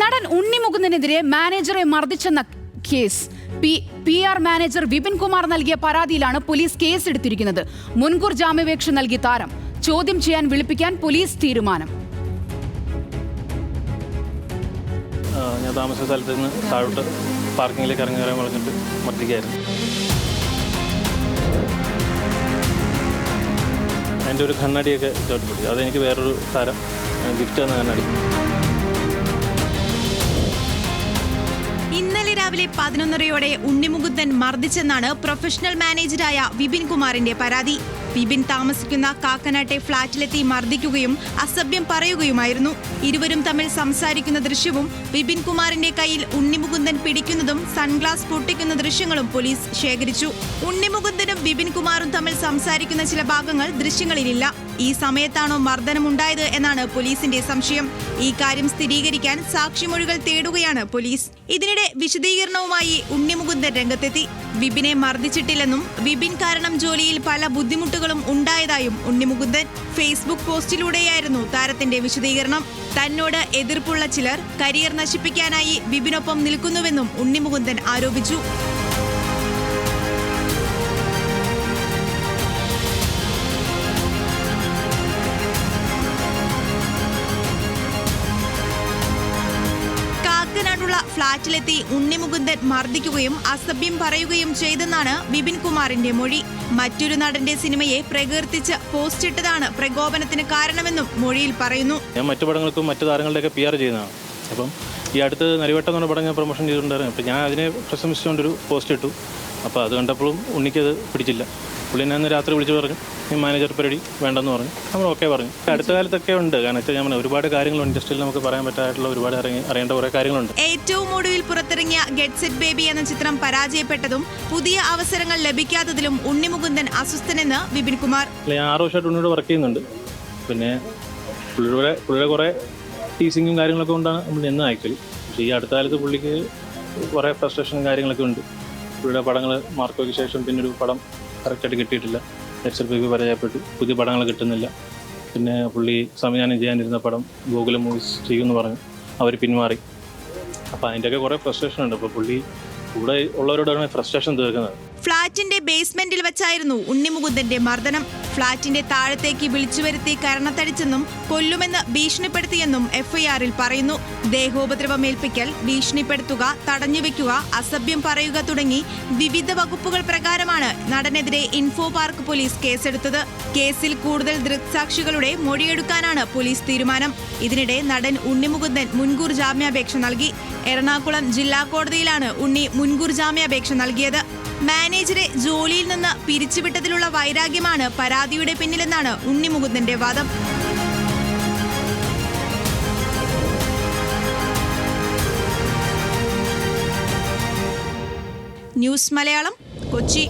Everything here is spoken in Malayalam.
നടൻ ഉണ്ണി മുകുന്ദനെതിരെ മാനേജറെ മർദ്ദിച്ചെന്ന case PR manager Vipin Kumar നൽകിയ പരാതിയിലാണ് പോലീസ് കേസെടുത്തിരിക്കുന്നത്. മുൻകൂർ ജാമ്യാപേക്ഷ നൽകി താരം. ചോദ്യം ചെയ്യാൻ വിളിപ്പിക്കാൻ പോലീസ് തീരുമാനം. ഞാൻ താമസ സ്ഥലത്ത് നിന്ന് താഴോട്ട് പാർക്കിങ്ങിലേക്ക് ഇറങ്ങി വരാൻ പറഞ്ഞിട്ട് മർദ്ദിക്കായിരുന്നു. അതിൻ്റെ ഒരു കണ്ണാടിയൊക്കെ ചോട്ടിപ്പൊടി. അതെനിക്ക് വേറൊരു താരം ഗിഫ്റ്റ് തന്ന കണ്ണാടി. ഇന്നലെ രാവിലെ 11:30 ഉണ്ണിമുകുന്ദൻ മർദ്ദിച്ചെന്നാണ് പ്രൊഫഷണൽ മാനേജരായ വിപിൻ കുമാറിന്റെ പരാതി. വിപിൻ താമസിക്കുന്ന കാക്കനാട്ടെ ഫ്ളാറ്റിലെത്തി മർദ്ദിക്കുകയും അസഭ്യം പറയുകയുമായിരുന്നു. ഇരുവരും തമ്മിൽ സംസാരിക്കുന്ന ദൃശ്യവും വിപിൻ കുമാറിന്റെ കയ്യിൽ ഉണ്ണിമുകുന്ദൻ പിടിക്കുന്നതും സൺഗ്ലാസ് പൊട്ടിക്കുന്ന ദൃശ്യങ്ങളും പോലീസ് ശേഖരിച്ചു. ഉണ്ണിമുകുന്ദനും വിപിൻ കുമാറും തമ്മിൽ സംസാരിക്കുന്ന ചില ഭാഗങ്ങൾ ദൃശ്യങ്ങളിലില്ല. ഈ സമയത്താണോ മർദ്ദനമുണ്ടായത് എന്നാണ് പോലീസിന്റെ സംശയം. ഈ കാര്യം സ്ഥിരീകരിക്കാൻ സാക്ഷിമൊഴികൾ തേടുകയാണ് പോലീസ്. ഇതിനിടെ വിശദീകരണവുമായി ഉണ്ണിമുകുന്ദൻ രംഗത്തെത്തി. വിപിനെ മർദ്ദിച്ചിട്ടില്ലെന്നും വിപിൻ കാരണം ജോലിയിൽ പല ബുദ്ധിമുട്ടുകളും ഉണ്ടായതായും ഉണ്ണിമുകുന്ദൻ ഫേസ്ബുക്ക് പോസ്റ്റിലൂടെയായിരുന്നു താരത്തിന്റെ വിശദീകരണം. തന്നോട് എതിർപ്പുള്ള ചിലർ കരിയർ നശിപ്പിക്കാനായി വിപിനൊപ്പം നിൽക്കുന്നുവെന്നും ഉണ്ണിമുകുന്ദൻ ആരോപിച്ചു. കാക്കനാടുള്ള ഫ്ളാറ്റിലെത്തി ഉണ്ണിമുകുന്ദൻ മർദ്ദിക്കുകയും അസഭ്യം പറയുകയും ചെയ്തെന്നാണ് വിപിൻ കുമാറിന്റെ മൊഴി. മറ്റൊരു നടന്റെ സിനിമയെ പ്രകീർത്തിച്ച് പോസ്റ്റിട്ടതാണ് പ്രകോപനത്തിന് കാരണമെന്നും മൊഴിയിൽ പറയുന്നു. ഞാൻ മറ്റു പടങ്ങൾക്കും മറ്റു താരങ്ങളുടെയൊക്കെ PR ചെയ്യുന്നതാണ്. അപ്പം ഈ അടുത്ത് നരിവട്ടം എന്ന് പറഞ്ഞ പടം ഞാൻ പ്രൊമോഷൻ ചെയ്തിട്ടുണ്ടായിരുന്നു. അപ്പം ഞാൻ അതിനെ പ്രശംസിച്ചുകൊണ്ടൊരു പോസ്റ്റ് ഇട്ടു. അപ്പോൾ അത് കണ്ടപ്പോഴും ഉണ്ണിക്കത് പിടിച്ചില്ല. പുള്ളി ഞാൻ രാത്രി വിളിച്ച് പറഞ്ഞു ഈ മാനേജർ പരിപാടി വേണ്ടെന്ന് പറഞ്ഞു. നമ്മൾ ഓക്കെ പറഞ്ഞു. അടുത്ത കാലത്തൊക്കെ ഉണ്ട്. കാരണം വെച്ചാൽ ഞാൻ ഒരുപാട് കാര്യങ്ങളുണ്ട് ഇൻഡസ്ട്രിയിൽ, നമുക്ക് പറയാൻ പറ്റായിട്ടുള്ള ഒരുപാട് അറിയേണ്ട കുറേ കാര്യങ്ങളുണ്ട്. ഏറ്റവും ഒടുവിൽ പുറത്തിറങ്ങിയ ഗെറ്റ് സെറ്റ് ബേബി എന്ന ചിത്രം പരാജയപ്പെട്ടതും പുതിയ അവസരങ്ങൾ ലഭിക്കാത്തതിലും ഉണ്ണിമുകുന്ദൻ അസ്വസ്ഥനെന്ന് വിപിൻ കുമാർ. ഞാൻ 6 വർഷമായിട്ട് ഉണ്ണിയോട് വർക്ക് ചെയ്യുന്നുണ്ട്. പിന്നെ പുള്ളിയുടെ കുറേ ടീസിങ്ങും കാര്യങ്ങളൊക്കെ കൊണ്ടാണ് നമ്മൾ നിന്ന് ആക്ച്വലി. പക്ഷേ ഈ അടുത്ത കാലത്ത് പുള്ളിക്ക് കുറേ ഫ്രസ്ട്രേഷനും കാര്യങ്ങളൊക്കെ ഉണ്ട്. പുള്ളിയുടെ പടങ്ങൾ മാർക്കോയ്ക്ക് ശേഷം പിന്നൊരു പടം കറക്റ്റായിട്ട് കിട്ടിയിട്ടില്ല. ഗെറ്റ് സെറ്റ് ബേബി പരാജയപ്പെട്ടു. പുതിയ പടങ്ങൾ കിട്ടുന്നില്ല. പിന്നെ പുള്ളി സംവിധാനം ചെയ്യാനിരുന്ന പടം ഗൂഗിൾ മൂവീസ് ചെയ്യുമെന്ന് പറഞ്ഞു. അവർ പിന്മാറി. അപ്പോൾ അതിൻ്റെയൊക്കെ കുറേ ഫ്രസ്ട്രേഷൻ ഉണ്ട്. അപ്പോൾ പുള്ളി കൂടെ ഉള്ളവരോടാണ് ഫ്രസ്ട്രേഷൻ തീർക്കുന്നത്. ഫ്ളാറ്റിന്റെ ബേസ്മെന്റിൽ വെച്ചായിരുന്നു ഉണ്ണിമുകുന്ദന്റെ മർദ്ദനം. ഫ്ളാറ്റിന്റെ താഴത്തേക്ക് വിളിച്ചുവരുത്തി കരണത്തടിച്ചെന്നും കൊല്ലുമെന്ന് ഭീഷണിപ്പെടുത്തിയെന്നും FIR-ൽ പറയുന്നു. ദേഹോപദ്രവമേൽപ്പിക്കൽ, ഭീഷണിപ്പെടുത്തുക, തടഞ്ഞുവെക്കുക, അസഭ്യം പറയുക തുടങ്ങി വിവിധ വകുപ്പുകൾ പ്രകാരമാണ് നടനെതിരെ ഇൻഫോ പാർക്ക് പോലീസ് കേസെടുത്തത്. കേസിൽ കൂടുതൽ ദൃക്സാക്ഷികളുടെ മൊഴിയെടുക്കാനാണ് പോലീസ് തീരുമാനം. ഇതിനിടെ നടൻ ഉണ്ണിമുകുന്ദൻ മുൻകൂർ ജാമ്യാപേക്ഷ നൽകി. എറണാകുളം ജില്ലാ കോടതിയിലാണ് ഉണ്ണി മുൻകൂർ ജാമ്യാപേക്ഷ നൽകിയത്. മാനേജറെ ജോലിയിൽ നിന്ന് പിരിച്ചുവിട്ടതിലുള്ള വൈരാഗ്യമാണ് പരാതിയുടെ പിന്നിലെന്നാണ് ഉണ്ണിമുകുന്ദന്റെ വാദം. ന്യൂസ് മലയാളം, കൊച്ചി.